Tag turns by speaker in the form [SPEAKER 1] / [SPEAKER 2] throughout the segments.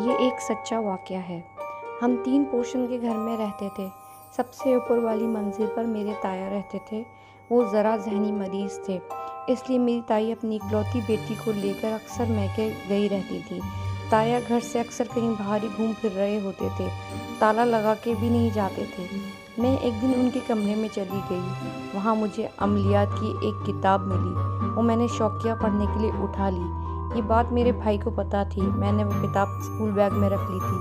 [SPEAKER 1] یہ ایک سچا واقعہ ہے۔ ہم 3 پوشن کے گھر میں رہتے تھے۔ سب سے اوپر والی منزل پر میرے تایا رہتے تھے۔ وہ ذرا ذہنی مریض تھے، اس لیے میری تائی اپنی اکلوتی بیٹی کو لے کر اکثر میکے گئی رہتی تھی۔ تایا گھر سے اکثر کہیں باہر ہی گھوم پھر رہے ہوتے تھے، تالا لگا کے بھی نہیں جاتے تھے۔ میں ایک دن ان کے کمرے میں چلی گئی۔ وہاں مجھے عملیات کی ایک کتاب ملی۔ وہ میں نے شوقیہ پڑھنے کے لیے اٹھا لی۔ یہ بات میرے بھائی کو پتہ تھی۔ میں نے وہ کتاب اسکول بیگ میں رکھ لی تھی۔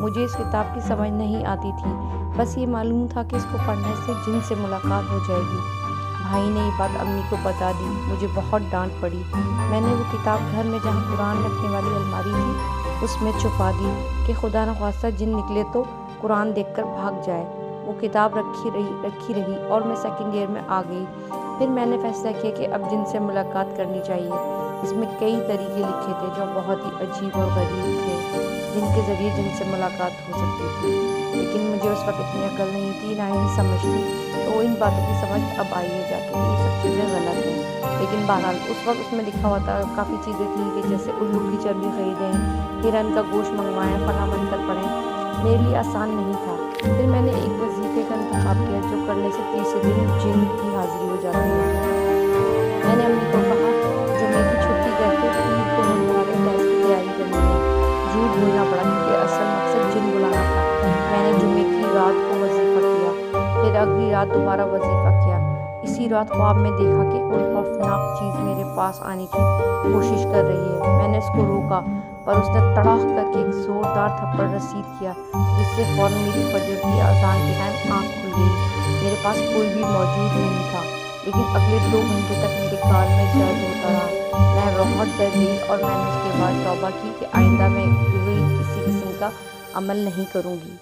[SPEAKER 1] مجھے اس کتاب کی سمجھ نہیں آتی تھی، بس یہ معلوم تھا کہ اس کو پڑھنے سے جن سے ملاقات ہو جائے گی۔ بھائی نے یہ بات امی کو بتا دی۔ مجھے بہت ڈانٹ پڑی۔ میں نے وہ کتاب گھر میں جہاں قرآن رکھنے والی الماری تھی اس میں چھپا دی کہ خدا نخواستہ جن نکلے تو قرآن دیکھ کر بھاگ جائے۔ وہ کتاب رکھی رہی اور میں سیکنڈ ایئر میں آ گئی۔ پھر میں نے فیصلہ کیا کہ اب جن سے ملاقات کرنی چاہیے۔ اس میں کئی طریقے لکھے تھے جو بہت ہی عجیب اور غریب تھے، جن کے ذریعے جن سے ملاقات ہو سکتی تھی، لیکن مجھے اس وقت اتنی عقل نہیں تھی، نہ ہی سمجھ تھی، تو ان باتوں کی سمجھ اب آئی ہے جا کے یہ سب چیزیں غلط ہیں۔ لیکن بہرحال اس وقت اس میں لکھا ہوا تھا، کافی چیزیں تھیں کہ جیسے الو کی چربی خریدیں، ہرن کا گوشت منگوائیں، فلاں منتر پڑھیں۔ میرے لیے آسان نہیں تھا۔ پھر میں نے ایک وظیفے کا انتخاب کیا جو کرنے سے تیسرے دن جن کی حاضری ہو جاتی ہے۔ میں نے امی کو کہا جمعے کی چھٹی کر کے پیر کو ہونے والے ٹیسٹ کی تیاری کرنی ہے۔ جھوٹ بولنا پڑا کیونکہ اصل مقصد جن بلانا تھا۔ میں نے جمعے کی رات کو وظیفہ کیا، پھر اگلی رات دوبارہ وظیفہ کیا۔ اسی رات خواب میں دیکھا کہ کوئی خوفناک چیز میرے پاس آنے کی کوشش کر رہی ہے۔ میں نے اس کو روکا پر اس نے تڑاک کر کے ایک زوردار تھپڑ رسید کیا، جس سے فوراً میری فجر کی اذان کے ٹائم آنکھ کھل گئی۔ میرے پاس کوئی بھی موجود نہیں تھا، لیکن اگلے 2 گھنٹے تک میرے کان میں درد ہوتا رہا۔ میں بہت ڈر گئی اور میں نے اس کے بعد توبہ کی کہ آئندہ میں کسی قسم کا عمل نہیں کروں گی۔